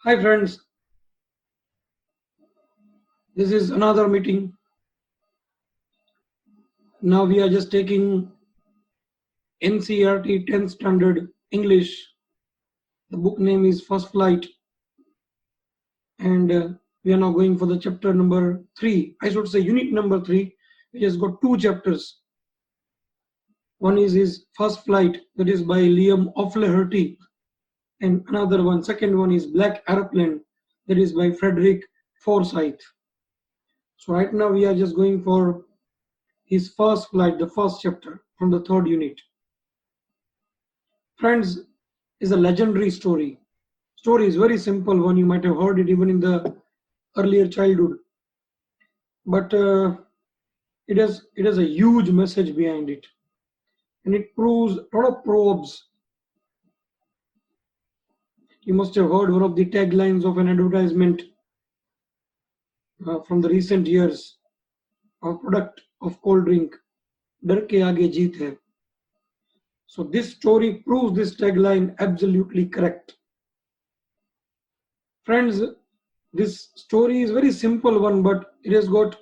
Hi friends, this is another meeting. Now we are just taking NCERT 10th Standard English. The book name is First Flight, and we are now going for the chapter number 3. I should say unit number 3, which has got two chapters. One is his First Flight, that is by Liam O'Flaherty, and second one is Black Aeroplane, that is by Frederick Forsyth. So right now we are just going for his First Flight, the first chapter from the third unit. Friends, is a legendary story. Story is very simple one. You might have heard it even in the earlier childhood, but it has a huge message behind it, and it proves a lot of probes. You must have heard one of the taglines of an advertisement from the recent years, a product of cold drink, "डर के आगे जीत है." So this story proves this tagline absolutely correct. Friends, this story is very simple one, but it has got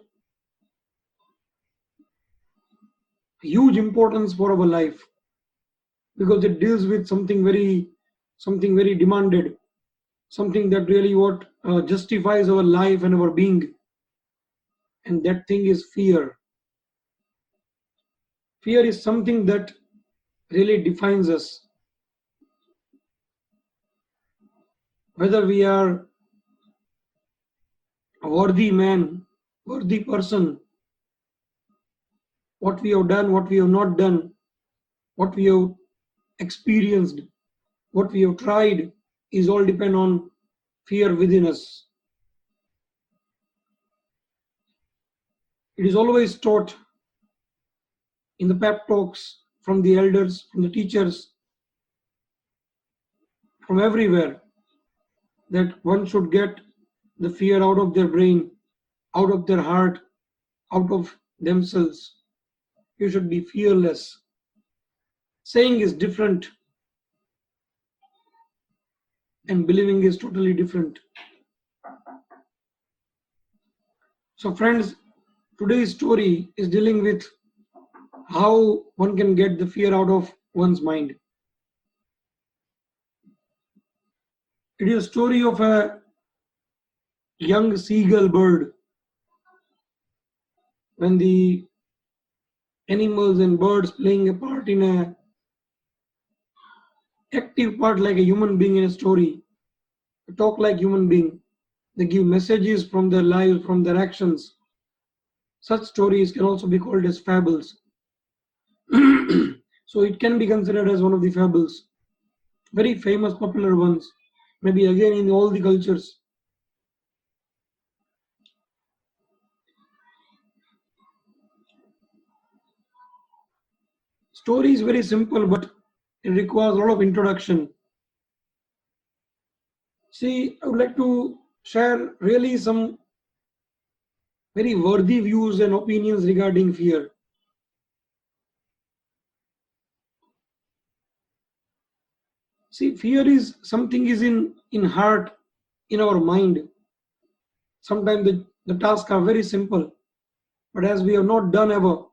huge importance for our life because it deals with something very demanded, something that really what justifies our life and our being, and that thing is fear. Fear is something that really defines us, whether we are a worthy man, worthy person, what we have done, what we have not done, what we have experienced, what we have tried, is all depend on fear within us. It is always taught in the pep talks from the elders, from the teachers, from everywhere, that one should get the fear out of their brain, out of their heart, out of themselves. You should be fearless. Saying is different, and believing is totally different. So, friends, today's story is dealing with how one can get the fear out of one's mind. It is a story of a young seagull bird. When the animals and birds playing a part in a active part like a human being in a story, talk like human being, they give messages from their lives, from their actions. Such stories can also be called as fables. So it can be considered as one of the fables. Very famous, popular ones, maybe again in all the cultures. Story is very simple, but it requires a lot of introduction. See, I would like to share really some very worthy views and opinions regarding fear. See, fear is something is in heart, in our mind. Sometimes the tasks are very simple, but as we have not done ever,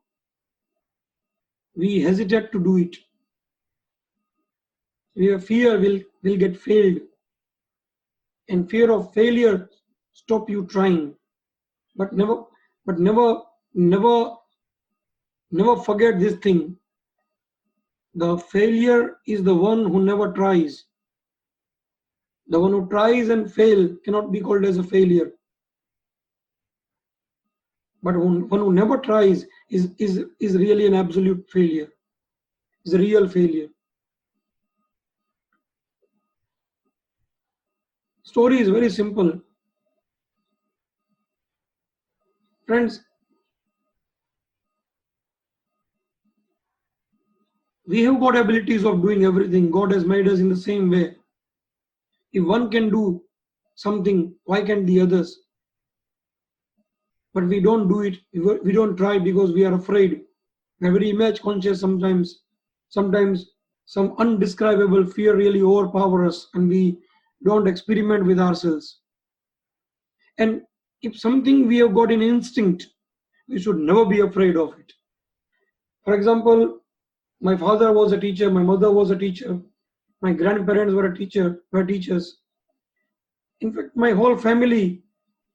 we hesitate to do it. We have fear will get failed, and fear of failure stop you trying. But never forget this thing. The failure is the one who never tries. The one who tries and fail cannot be called as a failure. But one who never tries is really an absolute failure. Is a real failure. Story is very simple. Friends, we have got abilities of doing everything. God has made us in the same way. If one can do something, why can't the others? But we don't do it. We don't try because we are afraid. We are very image conscious sometimes. Sometimes some undescribable fear really overpowers us, and we don't experiment with ourselves. And if something we have got an instinct, we should never be afraid of it. For example, my father was a teacher, my mother was a teacher, my grandparents were teachers. In fact, my whole family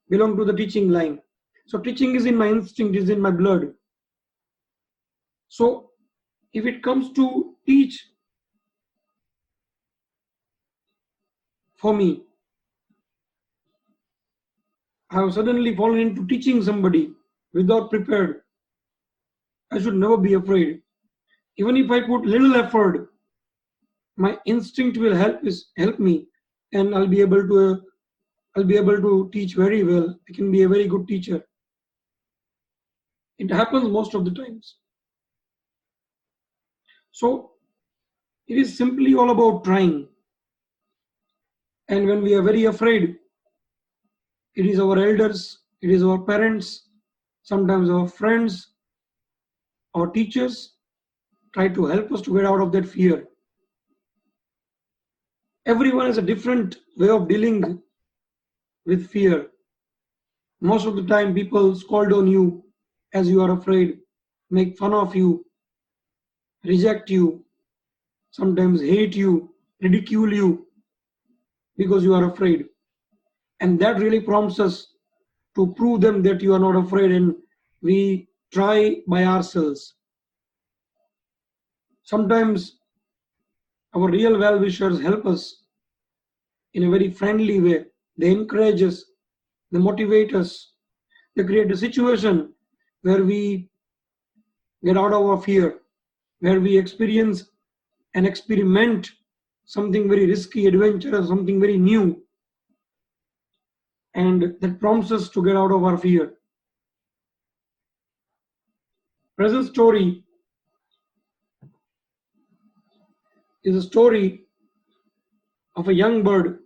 belong to the teaching line. So teaching is in my instinct, is in my blood. So if it comes to teach for me, I have suddenly fallen into teaching somebody without prepared. I should never be afraid. Even if I put little effort, my instinct will help me, and I'll be able to teach very well. I can be a very good teacher. It happens most of the times. So it is simply all about trying. And when we are very afraid, it is our elders, it is our parents, sometimes our friends, our teachers try to help us to get out of that fear. Everyone has a different way of dealing with fear. Most of the time, people scold on you as you are afraid, make fun of you, reject you, sometimes hate you, ridicule you because you are afraid. And that really prompts us to prove them that you are not afraid, and we try by ourselves. Sometimes our real well-wishers help us in a very friendly way. They encourage us, they motivate us, they create a situation where we get out of our fear, where we experience and experiment something very risky, adventurous, something very new, and that prompts us to get out of our fear. Present story is a story of a young bird.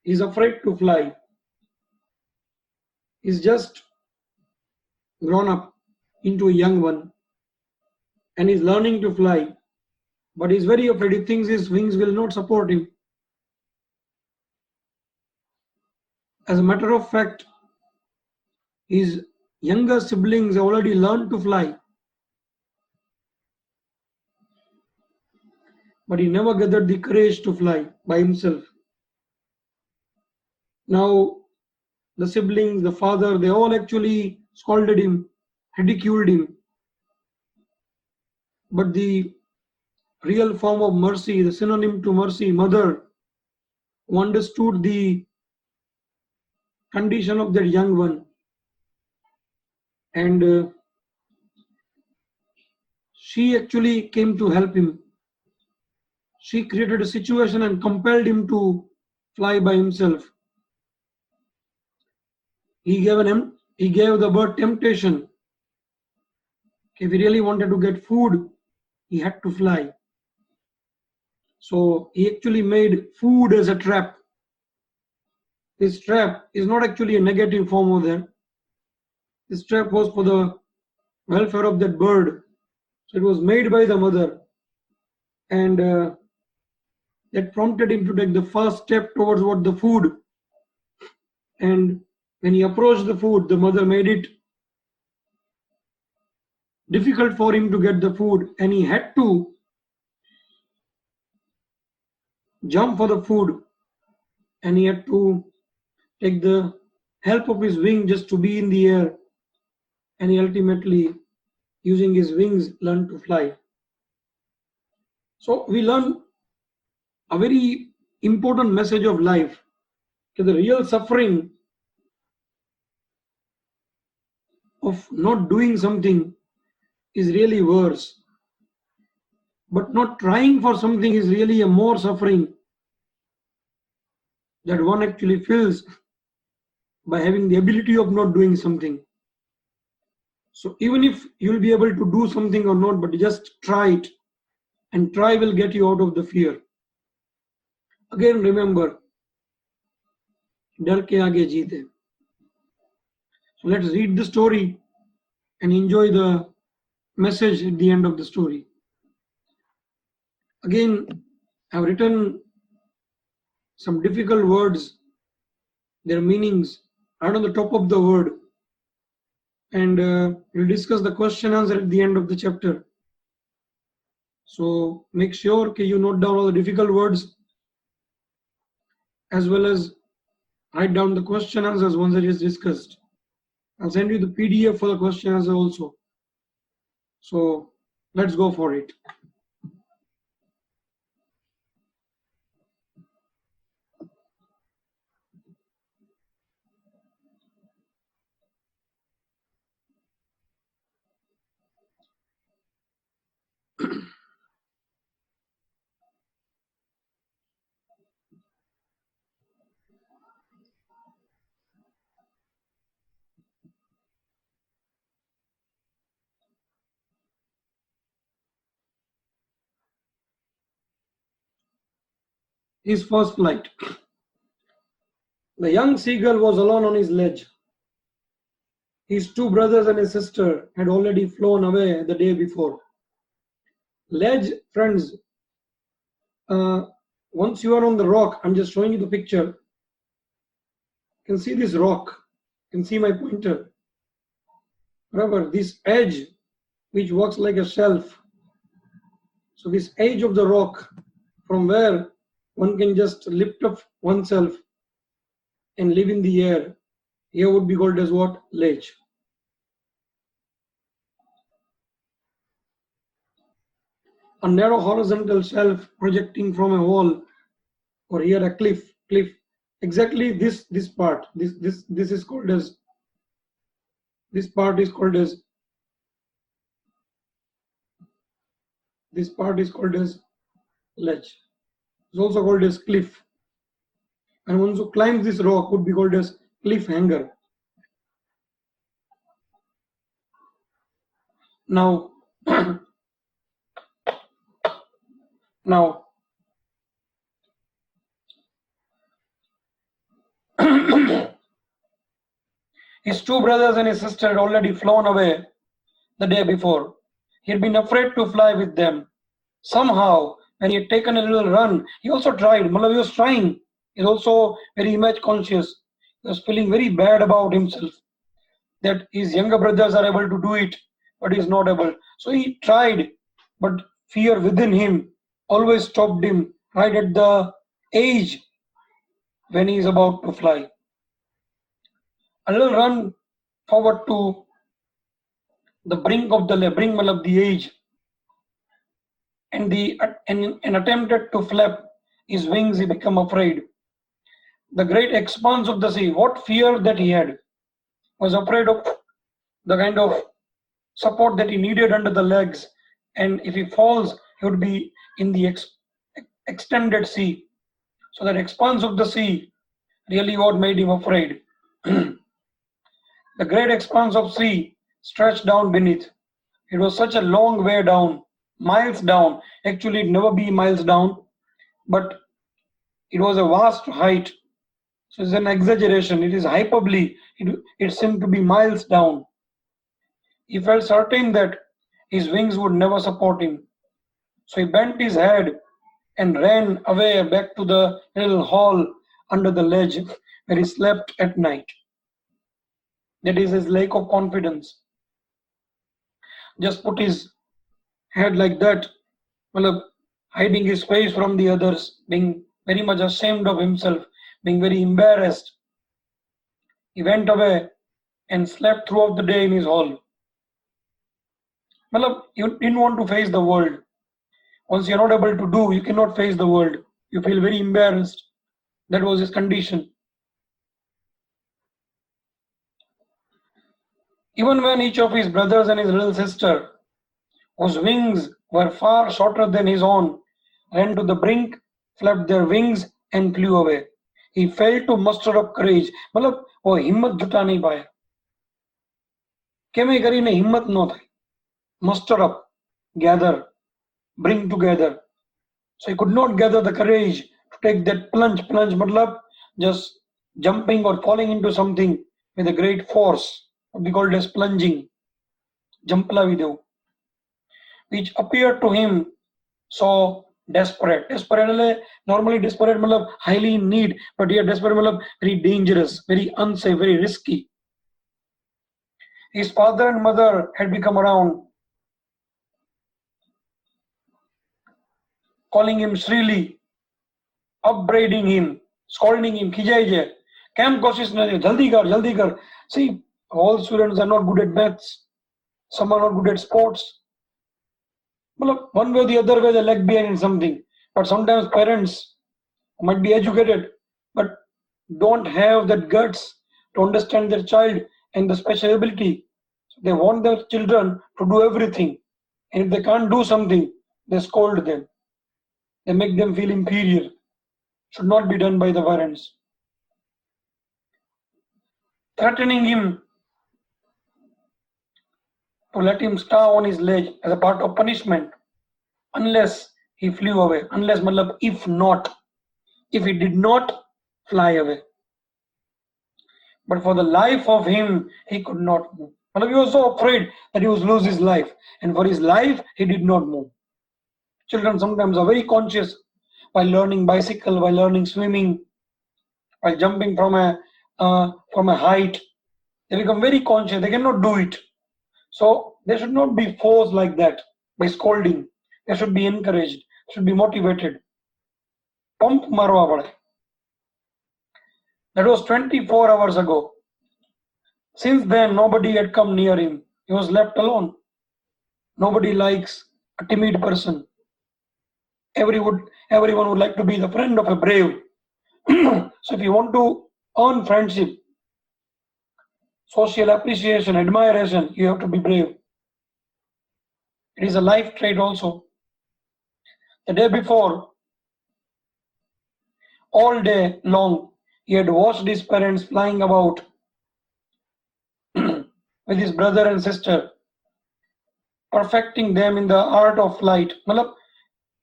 He's afraid to fly. He's just grown up into a young one and he's learning to fly. But he's very afraid. He thinks his wings will not support him. As a matter of fact, his younger siblings have already learned to fly. But he never gathered the courage to fly by himself. Now, the siblings, the father, they all actually scolded him, ridiculed him. But the real form of mercy, the synonym to mercy, mother, who understood the condition of that young one, and she actually came to help him. She created a situation and compelled him to fly by himself. He gave the bird temptation. If he really wanted to get food, he had to fly. So he actually made food as a trap. This trap is not actually a negative form of that. This trap was for the welfare of that bird. So it was made by the mother, and that prompted him to take the first step towards what the food. And when he approached the food, the mother made it difficult for him to get the food, and he had to jump for the food, and he had to take the help of his wing just to be in the air, and he ultimately, using his wings, learned to fly. So we learn a very important message of life, that the real suffering of not doing something is really worse, but not trying for something is really a more suffering that one actually feels by having the ability of not doing something. So even if you'll be able to do something or not, but just try it, and try will get you out of the fear. Again, remember, डर के आगे जीत है. So let's read the story and enjoy the message at the end of the story. Again, I've written some difficult words, their meanings are on the top of the word, and we'll discuss the question answer at the end of the chapter. So make sure you note down all the difficult words as well as write down the question answers once it is discussed. I'll send you the PDF for the question answer also. So let's go for it. His first flight. The young seagull was alone on his ledge. His two brothers and his sister had already flown away the day before. Ledge, friends, once you are on the rock, I'm just showing you the picture. You can see this rock. You can see my pointer. Remember, this edge, which works like a shelf. So this edge of the rock, from where one can just lift up oneself and live in the air, here would be called as what? Ledge. A narrow horizontal shelf projecting from a wall, or here a cliff. Exactly this part. This is called as. This part is called as. This part is called as ledge. It's also called as cliff. And one who climbs this rock would be called as cliffhanger. Now, now, his two brothers and his sister had already flown away the day before. He had been afraid to fly with them. Somehow, when he had taken a little run, he also tried. He was trying. He's also very image conscious. He was feeling very bad about himself, that his younger brothers are able to do it, but he's not able. So he tried, but fear within him always stopped him right at the age when he is about to fly. A little run forward to the brink of the age, and attempted to flap his wings. He became afraid. The great expanse of the sea, what fear that he had, was afraid of the kind of support that he needed under the legs, and if he falls, he would be in the extended sea. So that expanse of the sea really what made him afraid. The great expanse of sea stretched down beneath. It was such a long way down, miles down. Actually, it never be miles down, but it was a vast height. So it's an exaggeration. It is hyperbole. It seemed to be miles down. He felt certain that his wings would never support him. So he bent his head and ran away back to the little hall under the ledge where he slept at night. That is his lack of confidence. Just put his head like that, hiding his face from the others, being very much ashamed of himself, being very embarrassed. He went away and slept throughout the day in his hall. You didn't want to face the world. Once you're not able to do, you cannot face the world. You feel very embarrassed. That was his condition. Even when each of his brothers and his little sister, whose wings were far shorter than his own, ran to the brink, flapped their wings and flew away, he failed to muster up courage. वो हिम्मत जुटा नहीं पाया. केमे કરીને हिम्मत न થાય. Muster up, gather, bring together. So he could not gather the courage to take that plunge. Plunge matlab just jumping or falling into something with a great force. What we call it as plunging. Jampla video. Which appeared to him so Desperate. Normally desperate highly in need, but here desperate very dangerous, very unsafe, very risky. His father and mother had become around, calling him shrilly, upbraiding him, scolding him, "Khijai Kam koshish na jaldi kar." See, all students are not good at maths. Some are not good at sports. One way or the other way they lag behind in something. But sometimes parents might be educated, but don't have that guts to understand their child and the special ability. So they want their children to do everything. And if they can't do something, they scold them. They make them feel inferior. Should not be done by the parents. Threatening him to let him starve on his ledge as a part of punishment unless he flew away. Unless, if not, if he did not fly away. But for the life of him, he could not move. He was so afraid that he would lose his life. And for his life, he did not move. Children sometimes are very conscious while learning bicycle, while learning swimming, while jumping from a height. They become very conscious. They cannot do it. So they should not be forced like that by scolding. They should be encouraged, should be motivated. Pump marwa pade. That was 24 hours ago. Since then, nobody had come near him. He was left alone. Nobody likes a timid person. Everyone would like to be the friend of a brave. So if you want to earn friendship, social appreciation, admiration, you have to be brave. It is a life trait also. The day before, all day long, he had watched his parents flying about with his brother and sister, perfecting them in the art of flight.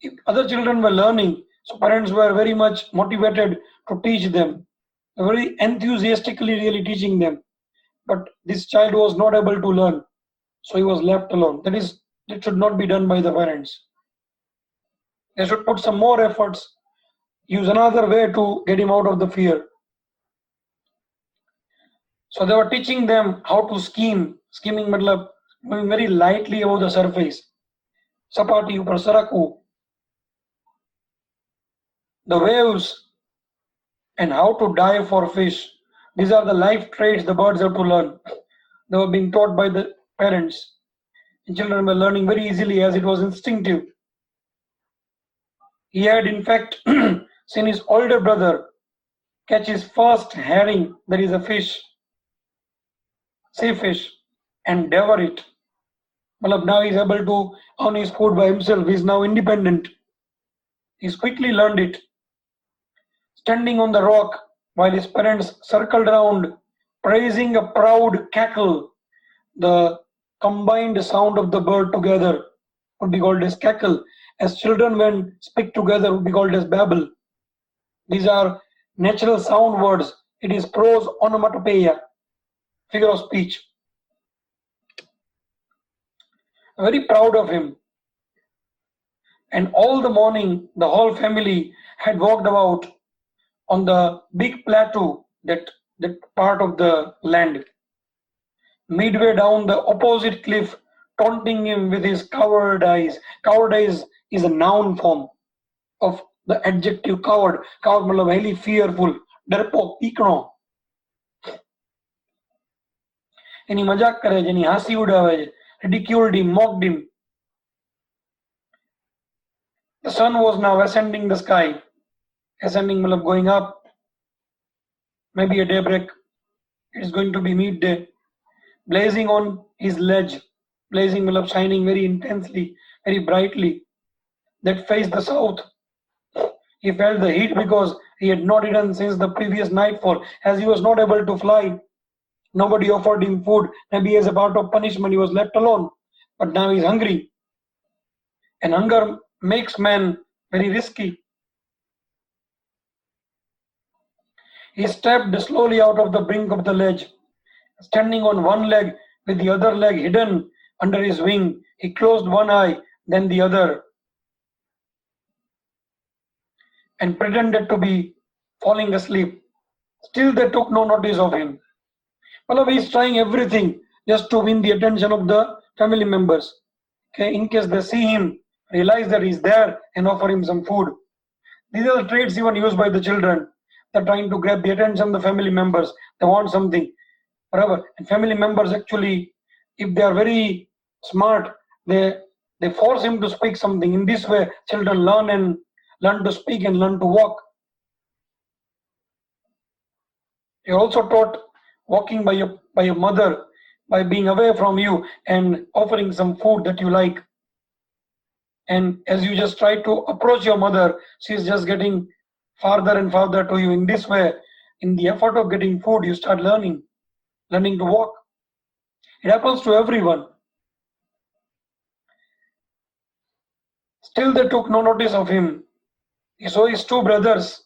If other children were learning, so parents were very much motivated to teach them, very enthusiastically really teaching them. But this child was not able to learn, so he was left alone. That should not be done by the parents. They should put some more efforts, use another way to get him out of the fear. So they were teaching them how to scheme. Scheming moving very lightly above the surface. Sapati upar saraku. The waves and how to dive for fish. These are the life traits the birds have to learn. They were being taught by the parents. And children were learning very easily as it was instinctive. He had in fact seen his older brother catch his first herring, that is a fish, sea fish, and devour it. Now he is able to earn his food by himself. He is now independent. He's quickly learned it. Standing on the rock while his parents circled around, praising a proud cackle. The combined sound of the bird together would be called as cackle. As children when speak together would be called as babble. These are natural sound words. It is prose onomatopoeia, figure of speech. I'm very proud of him. And all the morning, the whole family had walked about on the big plateau, that part of the land. Midway down the opposite cliff, taunting him with his coward eyes. Coward eyes is a noun form of the adjective coward. Coward matlab highly fearful, ડરપોક, પીકણો. એની મજાક કરે છે, એની હાંસી ઉડાવે છે, ridiculed him, mocked him. The sun was now ascending the sky. Ascending matlab going up. Maybe a daybreak. It is going to be midday. Blazing on his ledge. Blazing matlab shining very intensely, very brightly. That faced the south. He felt the heat because he had not eaten since the previous nightfall. As he was not able to fly, nobody offered him food. Maybe as a part of punishment, he was left alone. But now he's hungry. And hunger makes man very risky. He stepped slowly out of the brink of the ledge. Standing on one leg with the other leg hidden under his wing, he closed one eye, then the other. and pretended to be falling asleep. Still, they took no notice of him. Well, he's trying everything just to win the attention of the family members. Okay, in case they see him, realize that he's there, and offer him some food. These are the traits even used by the children. They're trying to grab the attention of the family members. They want something, whatever. And family members actually, if they are very smart, they force him to speak something. In this way, children learn to speak and learn to walk. You're also taught walking by your mother, by being away from you and offering some food that you like. And as you just try to approach your mother, she's just getting farther and farther to you. In this way, in the effort of getting food, you start learning to walk. It happens to everyone. Still, they took no notice of him. He saw his two brothers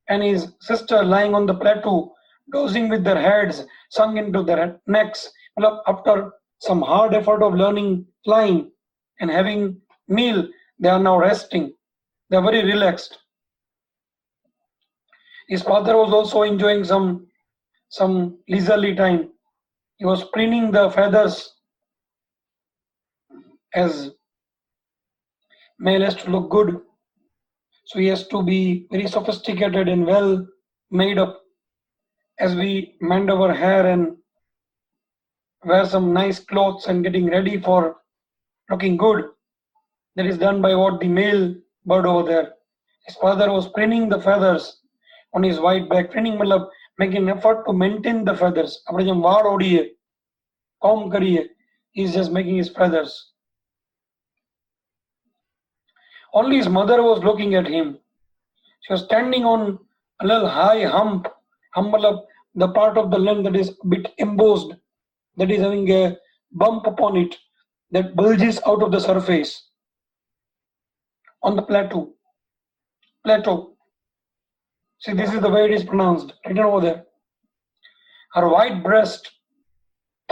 and his sister lying on the plateau, dozing with their heads sunk into their necks. Well, after some hard effort of learning flying and having meal, they are now resting. They are very relaxed. His father was also enjoying some leisurely time. He was preening the feathers as male has to look good. So he has to be very sophisticated and well made up. As we mend our hair and wear some nice clothes and getting ready for looking good, that is done by what the male bird over there. His father was preening the feathers on his white back. Preening means making an effort to maintain the feathers. આપણે જેમ વાળ ઓડીએ, comb કરીએ, he's just making his feathers. Only his mother was looking at him. She was standing on a little high hump. Hump means the part of the land that is a bit embossed, that is having a bump upon it, that bulges out of the surface on the plateau. Plateau. See, this is the way it is pronounced, written over there. Her white breast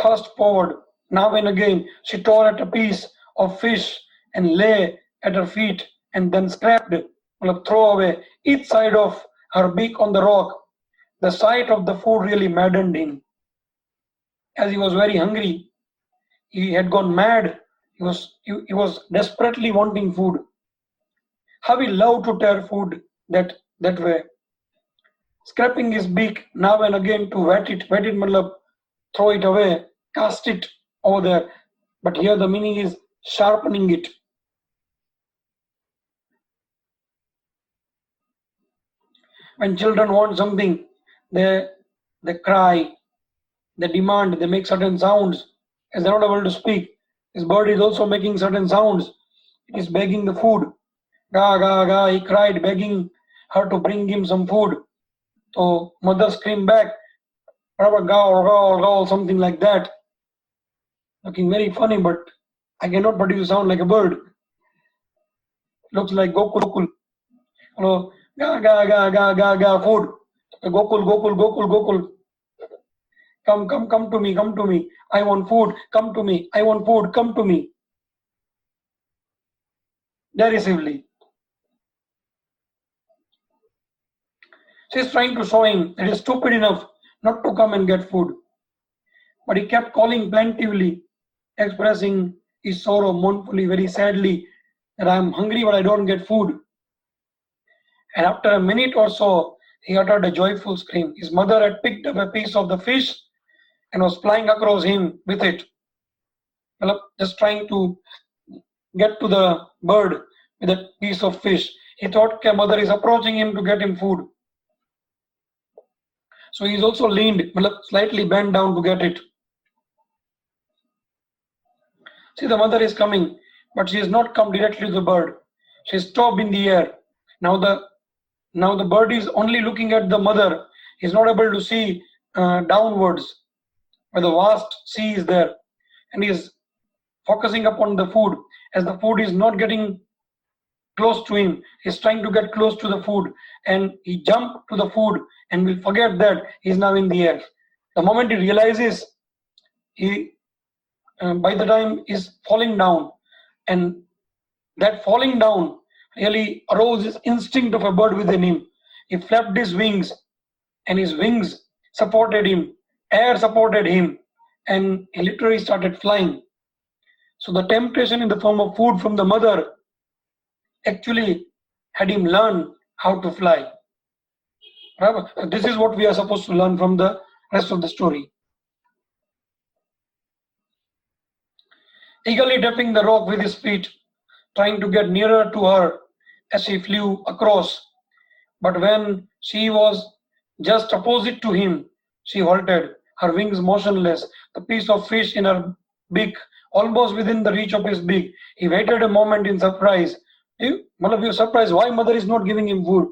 thrust forward. Now and again, she tore at a piece of fish and lay at her feet and then scrapped, throw away each side of her beak on the rock. The sight of the food really maddened him. As he was very hungry, he had gone mad. He was desperately wanting food. How he loved to tear food that way. Scraping his beak now and again to wet it means throw it away, cast it over there. But here the meaning is sharpening it. When children want something, they cry, they demand, they make certain sounds. As they're not able to speak, this bird is also making certain sounds. It is begging the food. Ga, ga, ga, he cried, begging her to bring him some food. So mother screamed back, gaul, something like that. Looking very funny, but I cannot produce a sound like a bird. Looks like Gokul. Hello, ga, ga, ga, ga, ga, ga, food. Gokul. Come to me. I want food. Come to me. I want food. Come to me. Derisively. She's trying to show him that he's stupid enough not to come and get food. But he kept calling plaintively, expressing his sorrow mournfully, very sadly, that I am hungry but I don't get food. And after a minute or so, he uttered a joyful scream. His mother had picked up a piece of the fish and was flying across him with it. Just trying to get to the bird with that piece of fish. He thought his mother is approaching him to get him food. So he's also leaned, slightly bent down to get it. See, the mother is coming, but she has not come directly to the bird. She is stopped in the air. Now the bird is only looking at the mother. He's not able to see downwards, where the vast sea is there. And he is focusing upon the food. As the food is not getting close to him, he's trying to get close to the food. And he jumped to the food and will forget that he's now in the air. The moment he realizes, he by the time is falling down. And that falling down really arose his instinct of a bird within him. He flapped his wings, and his wings supported him, air supported him, and he literally started flying. So the temptation in the form of food from the mother actually had him learn how to fly. Right? This is what we are supposed to learn from the rest of the story. Eagerly tapping the rock with his feet, trying to get nearer to her as he flew across. But when she was just opposite to him, she halted, her wings motionless, the piece of fish in her beak almost within the reach of his beak. He waited a moment in surprise. One of you surprised why mother is not giving him food,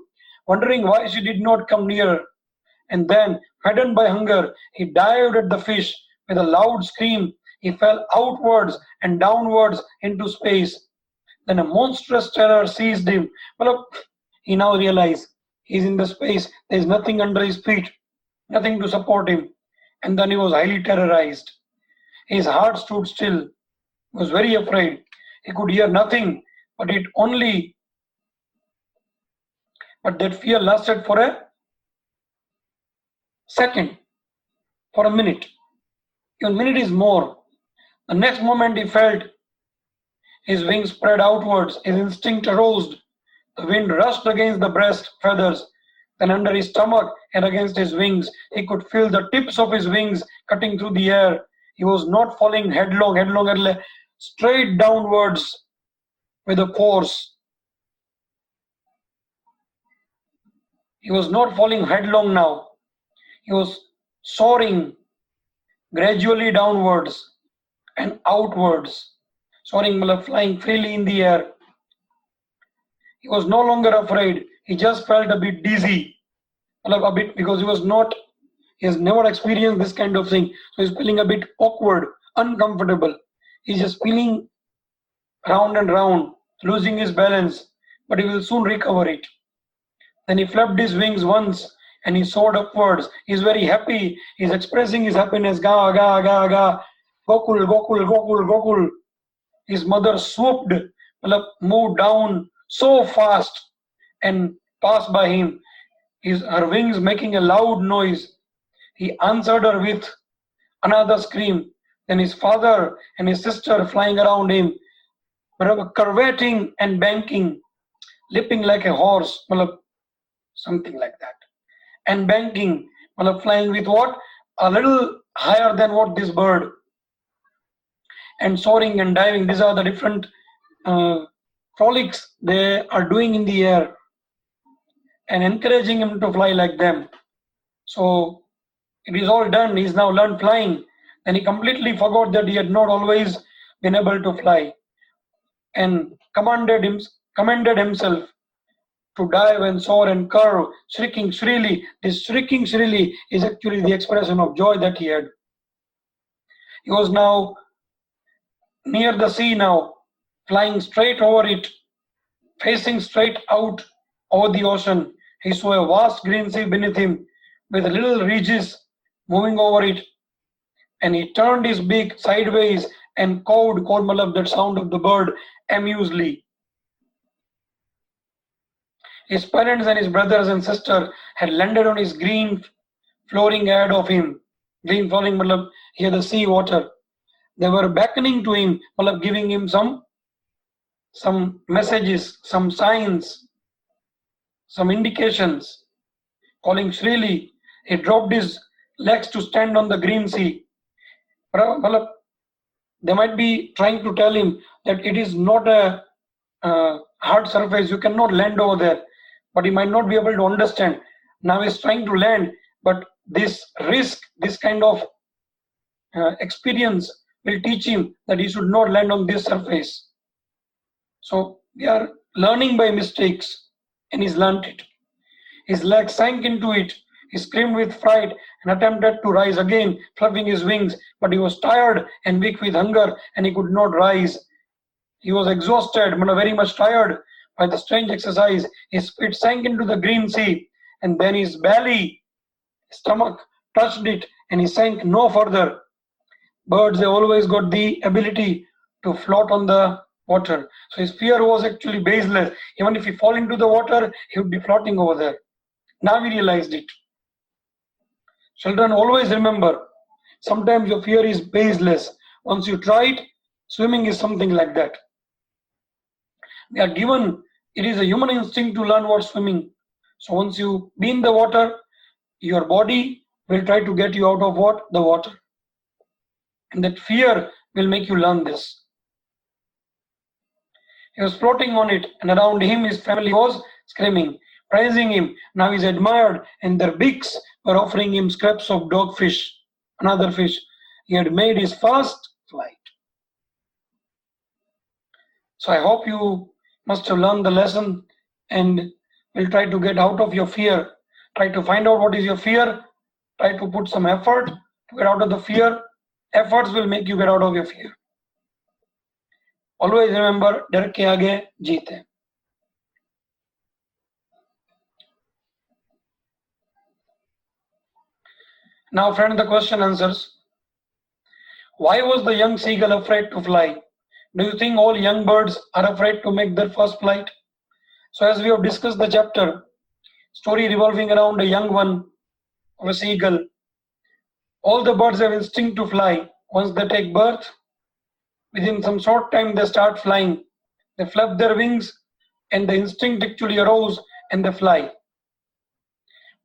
wondering why she did not come nearer. And then, maddened by hunger, he dived at the fish with a loud scream. He fell outwards and downwards into space. Then a monstrous terror seized him. Well, he now realized he's in the space, there's nothing under his feet, nothing to support him. And then he was highly terrorized. His heart stood still. He was very afraid. He could hear nothing, but that fear lasted for a second, for a minute. Even minute is more. The next moment he felt his wings spread outwards, his instinct aroused. The wind rushed against the breast feathers, then under his stomach and against his wings. He could feel the tips of his wings cutting through the air. He was not falling headlong, straight downwards with a force. He was not falling headlong now. He was soaring gradually downwards and outwards. Soaring, flying freely in the air. He was no longer afraid. He just felt a bit dizzy. A bit because he has never experienced this kind of thing. So he's feeling a bit awkward, uncomfortable. He's just feeling round and round, losing his balance, but he will soon recover it. Then he flapped his wings once and he soared upwards. He's very happy. He's expressing his happiness. Ga, ga, ga, ga. Gokul, Gokul, Gokul, Gokul. His mother swooped, moved down so fast and passed by him. Her wings making a loud noise. He answered her with another scream. Then his father and his sister flying around him, curveting and banking, leaping like a horse, something like that. And banking, flying with what? A little higher than what this bird. And soaring and diving, these are the different frolics they are doing in the air and encouraging him to fly like them. So it is all done. He's now learned flying. And he completely forgot that he had not always been able to fly, and commended himself to dive and soar and curve, shrieking shrilly. This shrieking shrilly is actually the expression of joy that he had. He was now near the sea now, flying straight over it, facing straight out over the ocean. He saw a vast green sea beneath him with little ridges moving over it, and he turned his beak sideways and cawed, that sound of the bird, amusedly. His parents and his brothers and sister had landed on his green flooring ahead of him. Green flooring, here the sea water. They were beckoning to him, giving him some messages, some signs, some indications. Calling shrilly, he dropped his legs to stand on the green sea. They might be trying to tell him that it is not a hard surface, you cannot land over there. But he might not be able to understand. Now he's trying to land, but this risk, this kind of experience will teach him that he should not land on this surface. So we are learning by mistakes, and he's learnt it. His legs sank into it. He screamed with fright and attempted to rise again, fluffing his wings, but he was tired and weak with hunger, and he could not rise. He was exhausted, very much tired by the strange exercise. His feet sank into the green sea, and then his belly, stomach touched it, and he sank no further. Birds, they always got the ability to float on the water. So his fear was actually baseless. Even if he fall into the water, he would be floating over there. Now he realized it. Children, always remember, sometimes your fear is baseless. Once you try it, swimming is something like that. We are given, it is a human instinct to learn what swimming. So once you be in the water, your body will try to get you out of what? The water. And that fear will make you learn this. He was floating on it, and around him his family was screaming, praising him. Now he's admired, and their beaks were offering him scraps of dogfish, another fish. He had made his first flight. So I hope you must have learned the lesson and will try to get out of your fear. Try to find out what is your fear. Try to put some effort to get out of the fear. Efforts will make you get out of your fear. Always remember, डर के आगे जीत है. Now, friend, the question answers. Why was the young seagull afraid to fly? Do you think all young birds are afraid to make their first flight? So as we have discussed the chapter, story revolving around a young one of a seagull, all the birds have instinct to fly. Once they take birth, within some short time they start flying. They flap their wings and the instinct actually arose and they fly.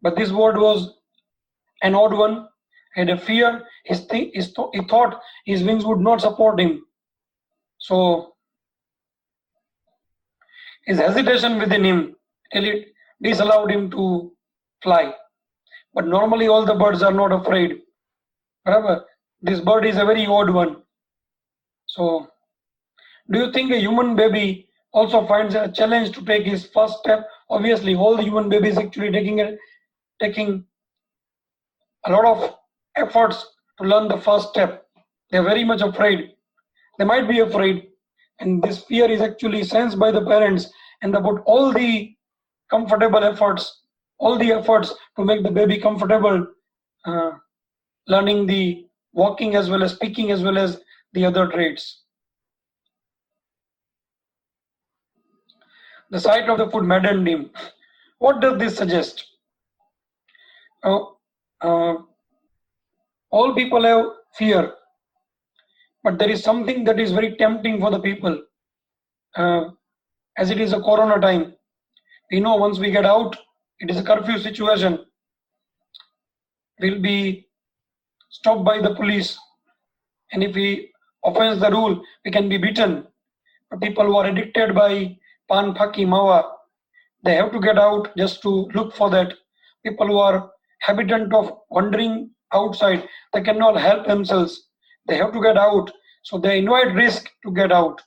But this bird was an odd one, had a fear. He thought his wings would not support him. So his hesitation within him really disallowed him to fly. But normally all the birds are not afraid. However, this bird is a very odd one. So, do you think a human baby also finds a challenge to take his first step? Obviously, all the human babies actually taking a lot of efforts to learn the first step. They're very much afraid. They might be afraid, and this fear is actually sensed by the parents, and they put all the comfortable efforts, all the efforts to make the baby comfortable, learning the walking as well as speaking as well as the other traits. The sight of the food maddened him. What does this suggest? All people have fear, but there is something that is very tempting for the people. As it is a corona time, we know once we get out, it is a curfew situation. We'll be stopped by the police, and if we offend the rule, we can be beaten. But people who are addicted by pan, phaki, mawa, they have to get out just to look for that. People who are habitant of wandering outside, they cannot help themselves. They have to get out, so they invite risk to get out.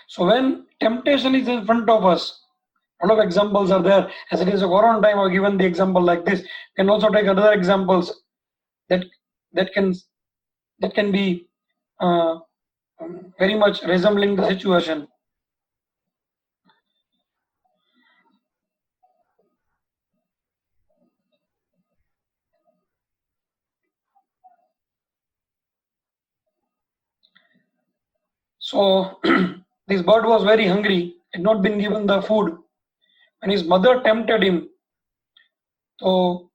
So when temptation is in front of us, a lot of examples are there. As it is a corona time, I've given the example like this. You can also take other examples that can be very much resembling the situation. So this bird was very hungry, had not been given the food, and his mother tempted him. So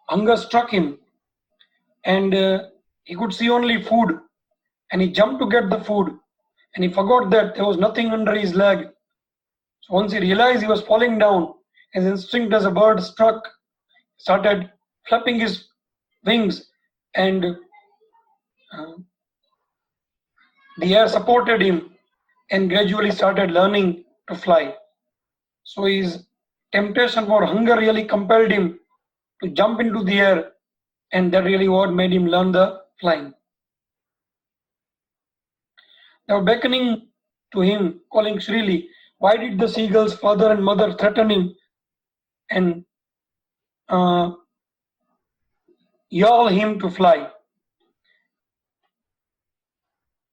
hunger struck him, and he could see only food, and he jumped to get the food, and he forgot that there was nothing under his leg. So once he realized he was falling down, his instinct as a bird struck, started flapping his wings, and the air supported him, and gradually started learning to fly. So his temptation for hunger really compelled him to jump into the air, and that really what made him learn the flying. They were beckoning to him, calling shrilly. Why did the seagull's father and mother threaten him and yawl him to fly?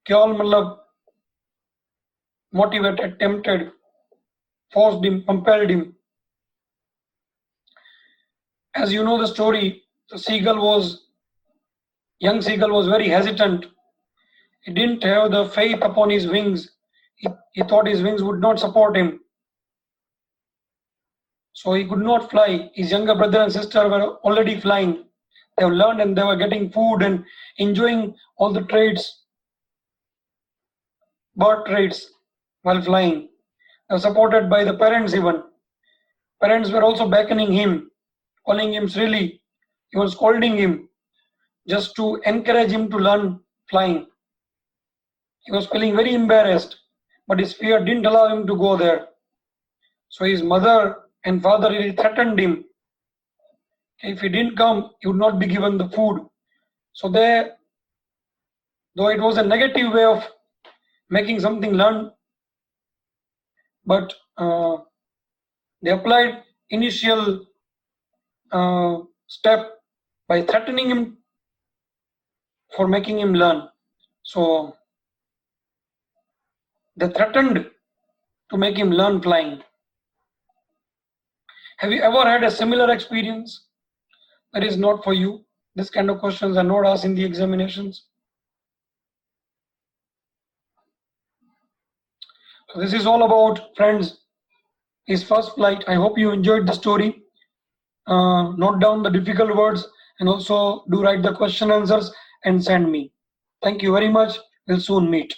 Yawl matlab motivated, tempted, forced him, compelled him. As you know the story, the seagull was Young seagull was very hesitant. He didn't have the faith upon his wings. He thought his wings would not support him. So he could not fly. His younger brother and sister were already flying. They have learned and they were getting food and enjoying all the trades, bird trades while flying. They were supported by the parents even. Parents were also beckoning him, calling him shrilly, even scolding him just to encourage him to learn flying. He was feeling very embarrassed, but his fear didn't allow him to go there. So his mother and father really threatened him. If he didn't come, he would not be given the food. So there, though it was a negative way of making something learn, but they applied initial step by threatening him for making him learn. So they threatened to make him learn flying. Have you ever had a similar experience? That is not for you. This kind of questions are not asked in the examinations. So this is all about, friends, his first flight. I hope you enjoyed the story. Note down the difficult words and also do write the question answers and send me. Thank you very much. We'll soon meet.